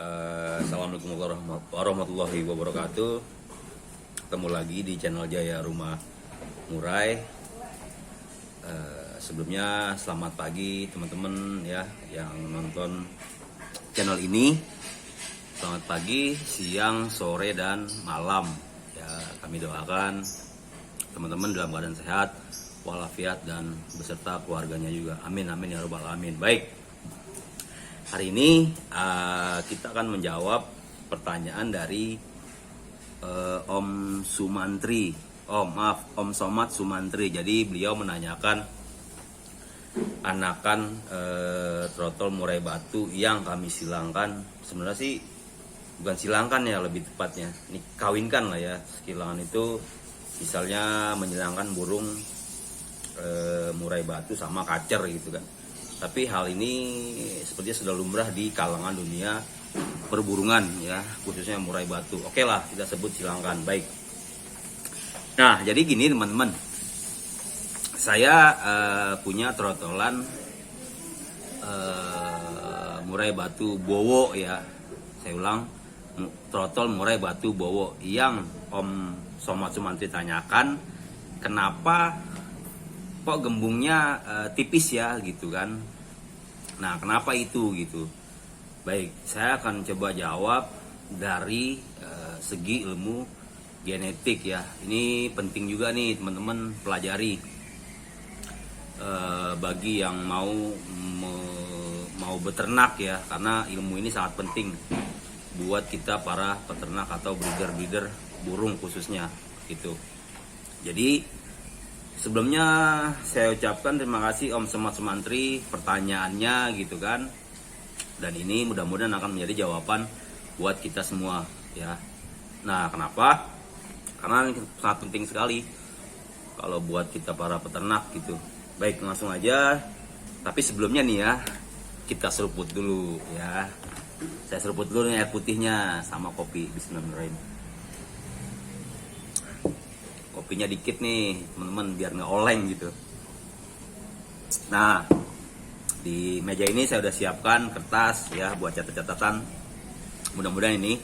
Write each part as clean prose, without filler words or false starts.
Assalamualaikum warahmatullahi wabarakatuh. Ketemu lagi di channel Jaya Rumah Murai. Sebelumnya selamat pagi teman-teman ya yang nonton channel ini. Selamat pagi, siang, sore, dan malam. Ya, kami doakan teman-teman dalam keadaan sehat, walafiat, dan beserta keluarganya juga. Amin amin ya rabbal alamin. Baik. Hari ini kita akan menjawab pertanyaan dari Om Sumantri. Om Somad Sumantri. Jadi beliau menanyakan anakan trotol murai batu yang kami silangkan. Sebenarnya sih bukan silangkan ya, lebih tepatnya ini kawinkan lah ya. Silangan itu misalnya menyilangkan burung murai batu sama kacer gitu kan. Tapi hal ini sepertinya sudah lumrah di kalangan dunia perburungan ya, khususnya murai batu. Oke lah, kita sebut silangkan. Baik. Nah, jadi gini teman-teman. Saya punya trotolan murai batu bowo ya. Saya ulang, trotol murai batu bowo yang Om Somad Sumantri tanyakan, kenapa kok gembungnya tipis ya gitu kan. Nah, kenapa itu gitu. Baik, saya akan coba jawab dari segi ilmu genetik ya. Ini penting juga nih teman-teman pelajari bagi yang mau beternak ya, karena ilmu ini sangat penting buat kita para peternak atau breeder burung khususnya gitu. Jadi sebelumnya saya ucapkan terima kasih Om Somad Sumantri pertanyaannya gitu kan. Dan ini mudah-mudahan akan menjadi jawaban buat kita semua ya. Nah, kenapa? Karena ini sangat penting sekali kalau buat kita para peternak gitu. Baik, langsung aja. Tapi sebelumnya nih ya, kita seruput dulu ya. Saya seruput dulu nih air putihnya sama kopi. Bismillahirrahmanirrahim. Kopinya dikit nih teman-teman biar nggak oleng gitu. Nah, di meja ini saya udah siapkan kertas ya buat catat-catatan. Mudah-mudahan ini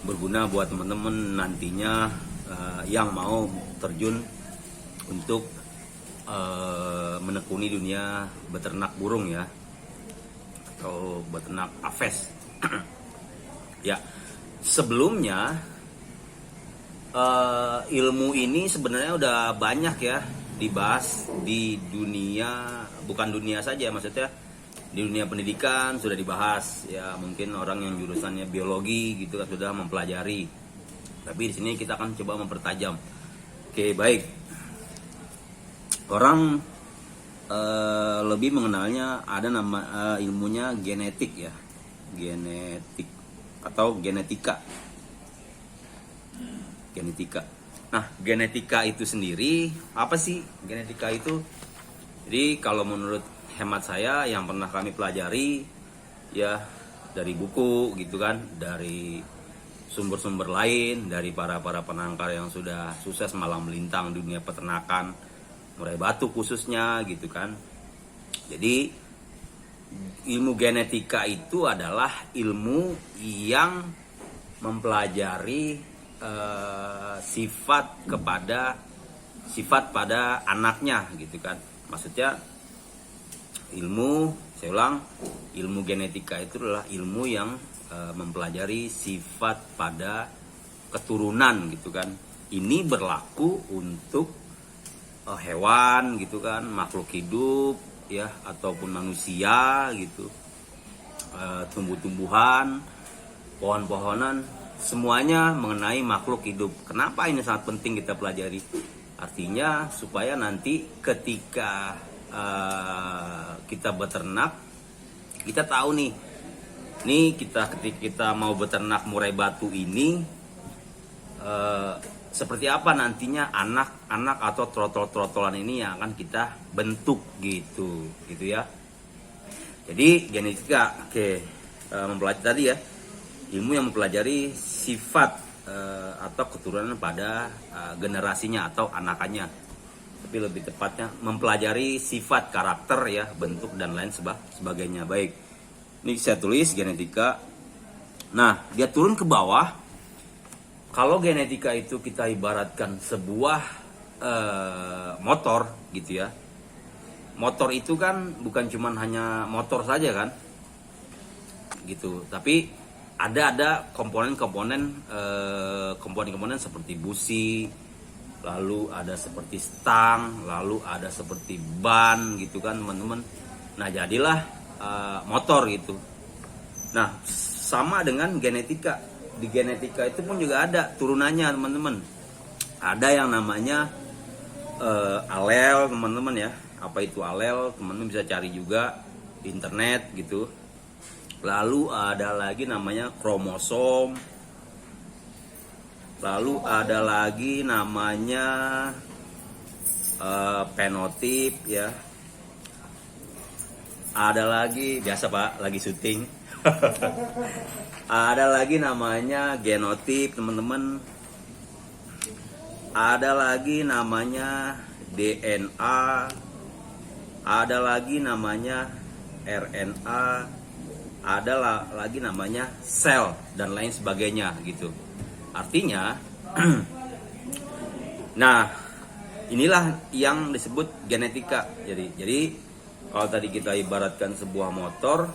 berguna buat teman-teman nantinya yang mau terjun untuk menekuni dunia beternak burung ya, atau beternak aves. Ya, sebelumnya ilmu ini sebenarnya udah banyak ya dibahas di dunia, bukan dunia saja maksudnya di dunia pendidikan sudah dibahas ya. Mungkin orang yang jurusannya biologi gitu kan sudah mempelajari, tapi di sini kita akan coba mempertajam. Oke, baik. Orang lebih mengenalnya ada nama ilmunya genetik ya, genetik atau genetika. Nah, genetika itu sendiri apa sih genetika itu? Jadi kalau menurut hemat saya yang pernah kami pelajari ya dari buku gitu kan, dari sumber-sumber lain, dari para penangkar yang sudah sukses malang melintang dunia peternakan murai batu khususnya gitu kan. Jadi ilmu genetika itu adalah ilmu yang mempelajari sifat pada anaknya gitu kan. Maksudnya saya ulang, ilmu genetika itu adalah ilmu yang mempelajari sifat pada keturunan gitu kan. Ini berlaku untuk hewan gitu kan, makhluk hidup ya, ataupun manusia gitu, tumbuh-tumbuhan, pohon-pohonan, semuanya mengenai makhluk hidup. Kenapa ini sangat penting kita pelajari? Artinya supaya nanti ketika kita beternak, kita tahu nih ketika kita mau beternak murai batu ini seperti apa nantinya anak-anak atau trotol-trotolan ini yang akan kita bentuk gitu ya. Jadi genetika mempelajari tadi ya, ilmu yang mempelajari sifat atau keturunan pada generasinya atau anakannya. Tapi lebih tepatnya mempelajari sifat karakter ya, bentuk dan lain sebagainya. Baik. Ini saya tulis genetika. Nah, dia turun ke bawah. Kalau genetika itu kita ibaratkan sebuah motor gitu ya. Motor itu kan bukan cuman hanya motor saja kan, gitu. Tapi ada komponen-komponen seperti busi, lalu ada seperti stang, lalu ada seperti ban gitu kan teman-teman. Nah jadilah motor gitu. Nah sama dengan genetika. Di genetika itu pun juga ada turunannya teman-teman. Ada yang namanya alel teman-teman ya. Apa itu alel? Teman-teman bisa cari juga di internet gitu. Lalu ada lagi namanya kromosom. Lalu ada lagi namanya fenotip ya. Ada lagi, biasa Pak, lagi syuting. Ada lagi namanya genotip teman-teman. Ada lagi namanya DNA. Ada lagi namanya RNA. Ada lagi namanya sel dan lain sebagainya gitu. Artinya nah inilah yang disebut genetika. Jadi kalau tadi kita ibaratkan sebuah motor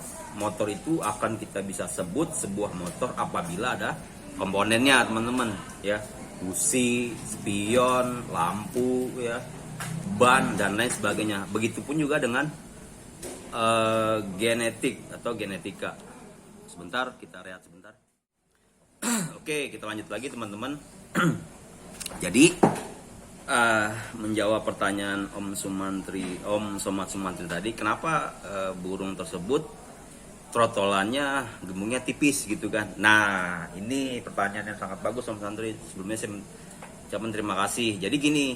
itu akan kita bisa sebut sebuah motor apabila ada komponennya teman-teman ya. Busi, spion, lampu ya, ban dan lain sebagainya. Begitupun juga dengan genetik atau genetika. Sebentar, kita rehat sebentar. Oke, kita lanjut lagi teman-teman. Jadi menjawab pertanyaan Om Somad Sumantri tadi, kenapa burung tersebut trotolannya gembungnya tipis gitu kan? Nah, ini pertanyaan yang sangat bagus Om Santri. Sebelumnya saya ucapkan terima kasih. Jadi gini,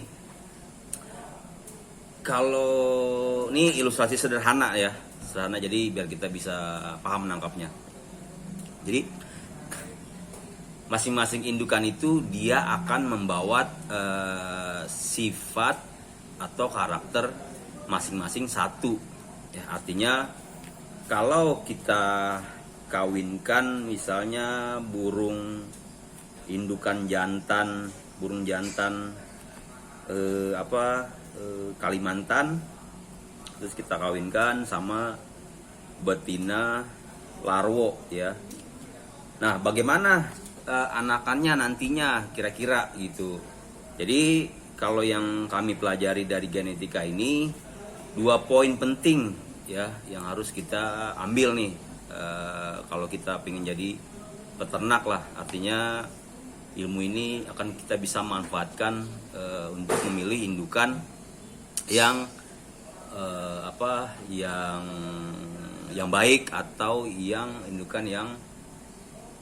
kalau ini ilustrasi sederhana ya, jadi biar kita bisa paham menangkapnya. Jadi masing-masing indukan itu dia akan membawa sifat atau karakter masing-masing satu. Ya, artinya kalau kita kawinkan misalnya burung jantan Kalimantan, terus kita kawinkan sama betina larwo ya. Nah, bagaimana anakannya nantinya kira-kira gitu. Jadi kalau yang kami pelajari dari genetika ini, 2 poin penting ya yang harus kita ambil nih kalau kita pengen jadi peternak lah. Artinya ilmu ini akan kita bisa manfaatkan untuk memilih indukan yang yang baik atau yang indukan yang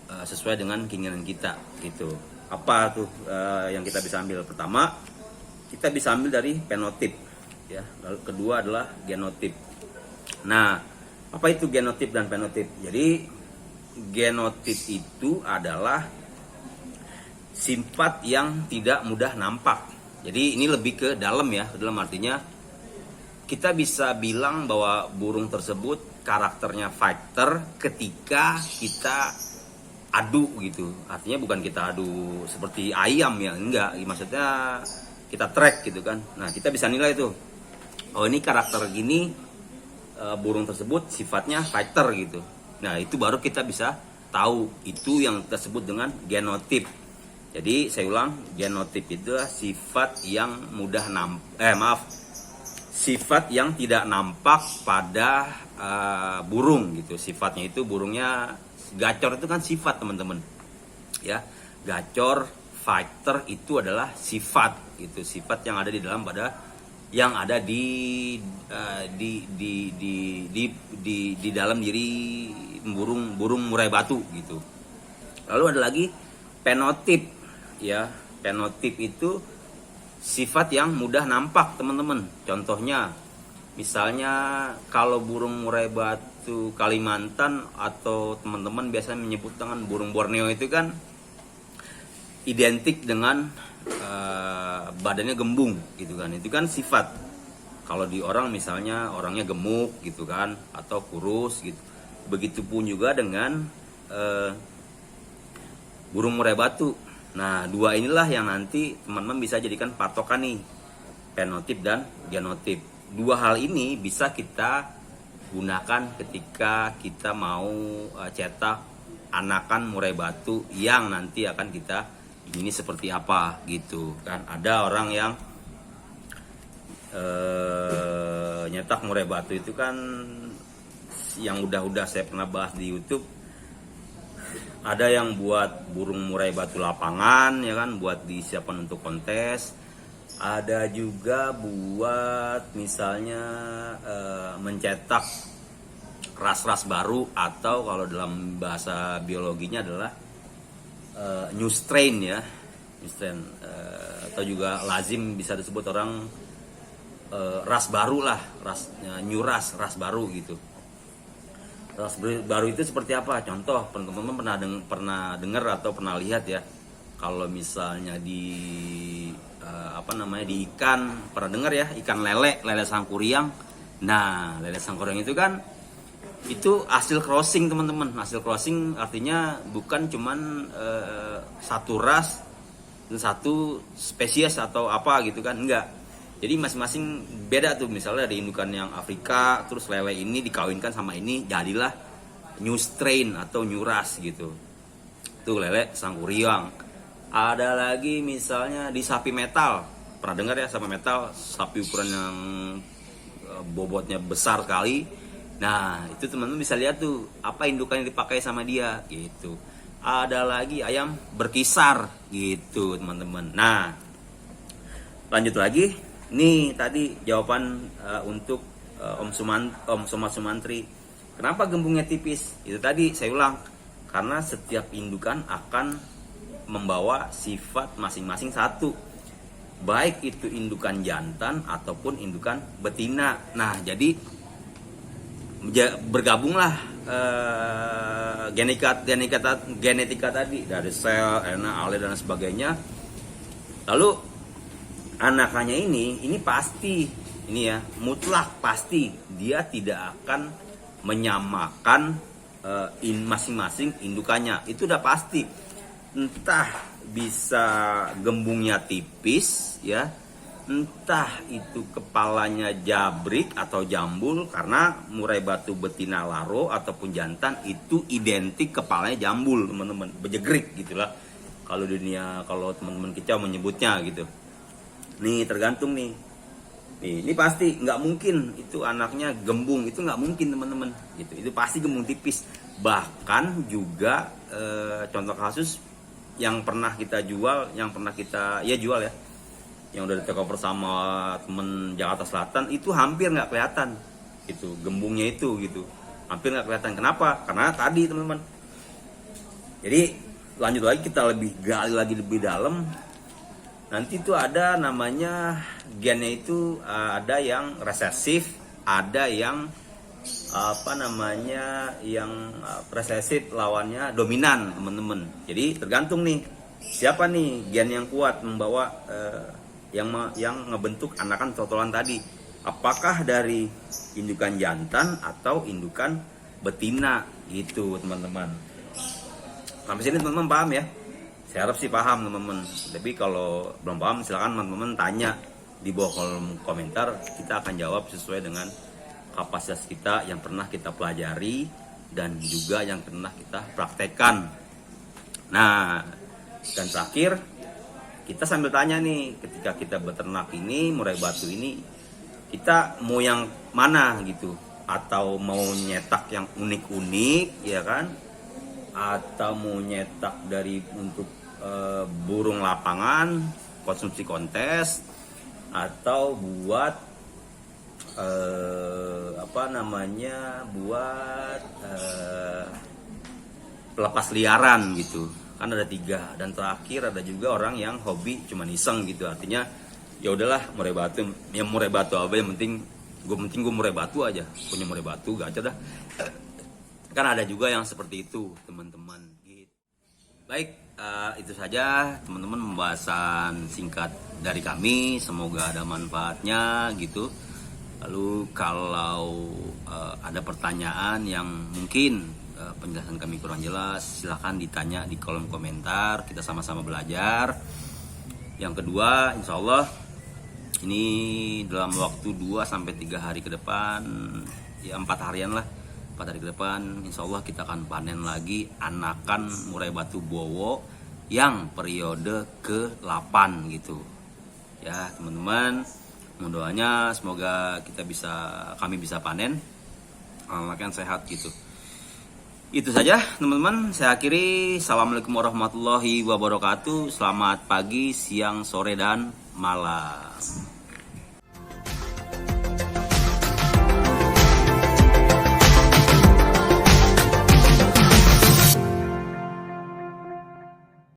sesuai dengan keinginan kita gitu. Apa tuh yang kita bisa ambil? Pertama, kita bisa ambil dari fenotip ya. Lalu kedua adalah genotip. Nah, apa itu genotip dan fenotip? Jadi genotip itu adalah sifat yang tidak mudah nampak. Jadi ini lebih ke dalam ya, ke dalam artinya kita bisa bilang bahwa burung tersebut karakternya fighter ketika kita adu gitu. Artinya bukan kita adu seperti ayam ya, enggak. Maksudnya kita track gitu kan. Nah, kita bisa nilai tuh. Oh, ini karakter gini burung tersebut sifatnya fighter gitu. Nah, itu baru kita bisa tahu itu yang kita sebut dengan genotip. Jadi saya ulang, genotip itu sifat yang sifat yang tidak nampak pada burung gitu. Sifatnya itu burungnya gacor itu kan sifat teman-teman. Ya, gacor, fighter itu adalah sifat gitu. Sifat yang ada di dalam di dalam diri burung murai batu gitu. Lalu ada lagi fenotip. Ya, fenotip itu sifat yang mudah nampak teman-teman. Contohnya misalnya kalau burung murai batu Kalimantan atau teman-teman biasanya menyebut dengan burung Borneo itu kan identik dengan badannya gembung gitu kan. Itu kan sifat. Kalau di orang misalnya orangnya gemuk gitu kan atau kurus gitu. Begitupun juga dengan burung murai batu. Nah, dua inilah yang nanti teman-teman bisa jadikan patokan nih, fenotip dan genotip. Dua hal ini bisa kita gunakan ketika kita mau cetak anakan murai batu yang nanti akan kita ini seperti apa gitu kan. Ada orang yang nyetak murai batu itu kan yang udah saya pernah bahas di YouTube. Ada yang buat burung murai batu lapangan ya kan, buat disiapkan untuk kontes. Ada juga buat misalnya mencetak ras-ras baru, atau kalau dalam bahasa biologinya adalah new strain ya, new strain, atau juga lazim bisa disebut orang ras baru lah, new ras baru gitu. Ras baru itu seperti apa? Contoh, teman-teman pernah dengar atau pernah lihat ya, kalau misalnya di di ikan, pernah dengar ya, ikan lele sangkuriang. Nah, lele sangkuriang itu kan itu hasil crossing teman-teman. Hasil crossing artinya bukan cuman satu ras dan satu spesies atau apa gitu kan, enggak. Jadi masing-masing beda tuh. Misalnya ada indukan yang Afrika, terus lele ini dikawinkan sama ini, jadilah new strain atau new ras gitu. Tuh lele sangkuriang. Ada lagi misalnya di sapi metal. Pernah dengar ya sapi metal? Sapi ukuran yang bobotnya besar sekali. Nah, itu teman-teman bisa lihat tuh apa indukan yang dipakai sama dia gitu. Ada lagi ayam berkisar gitu, teman-teman. Nah, lanjut lagi. Nih tadi jawaban untuk Om Somad Sumantri. Kenapa gembungnya tipis? Itu tadi saya ulang. Karena setiap indukan akan membawa sifat masing-masing satu. Baik itu indukan jantan ataupun indukan betina. Nah, jadi bergabunglah genetika tadi dari sel, RNA, ALE dan sebagainya. Lalu anakannya ini pasti, ini ya, mutlak pasti dia tidak akan menyamakan masing-masing indukannya. Itu udah pasti. Entah bisa gembungnya tipis ya, entah itu kepalanya jabrik atau jambul, karena murai batu betina laro ataupun jantan itu identik kepalanya jambul teman-teman, bejegrik gitulah kalau teman-teman kita menyebutnya gitu. Nih tergantung nih. Ini pasti nggak mungkin itu anaknya gembung, itu nggak mungkin teman-teman gitu. Itu pasti gembung tipis. Bahkan juga contoh kasus yang pernah kita jual, yang udah di take over sama temen Jakarta Selatan, itu hampir nggak kelihatan itu gembungnya itu gitu, hampir nggak kelihatan. Kenapa? Karena tadi teman-teman. Jadi lanjut lagi, kita gali lagi lebih dalam. Nanti itu ada namanya gennya itu ada yang resesif, ada yang yang resesif lawannya dominan teman-teman. Jadi tergantung nih siapa nih gen yang kuat membawa yang ngebentuk anakan totolan tadi. Apakah dari indukan jantan atau indukan betina gitu teman-teman. Sampai sini teman-teman paham ya? Saya harap sih paham teman-teman. Tapi kalau belum paham silakan teman-teman tanya di bawah kolom komentar. Kita akan jawab sesuai dengan kapasitas kita yang pernah kita pelajari dan juga yang pernah kita praktekkan. Nah, dan terakhir kita sambil tanya nih, ketika kita beternak ini murai batu ini, kita mau yang mana gitu? Atau mau nyetak yang unik-unik ya kan? Atau mau nyetak dari untuk burung lapangan konsumsi kontes, atau buat buat pelepas liaran gitu. Kan ada 3. Dan terakhir ada juga orang yang hobi cuman iseng gitu. Artinya ya udahlah murai batu apa, yang penting gue murai batu aja, punya murai batu gacor dah. Kan ada juga yang seperti itu teman-teman gitu. Baik, itu saja teman-teman pembahasan singkat dari kami. Semoga ada manfaatnya gitu. Lalu kalau ada pertanyaan yang mungkin penjelasan kami kurang jelas, silahkan ditanya di kolom komentar, kita sama-sama belajar. Yang kedua, insya Allah ini dalam waktu 2-3 hari ke depan, ya 4 harian lah, 4 hari ke depan, insya Allah kita akan panen lagi anakan murai batu bowo yang periode ke-8 gitu. Ya teman-teman, doanya semoga kami bisa panen makan sehat gitu. Itu saja teman-teman, saya akhiri. Assalamualaikum warahmatullahi wabarakatuh. Selamat pagi, siang, sore, dan malam.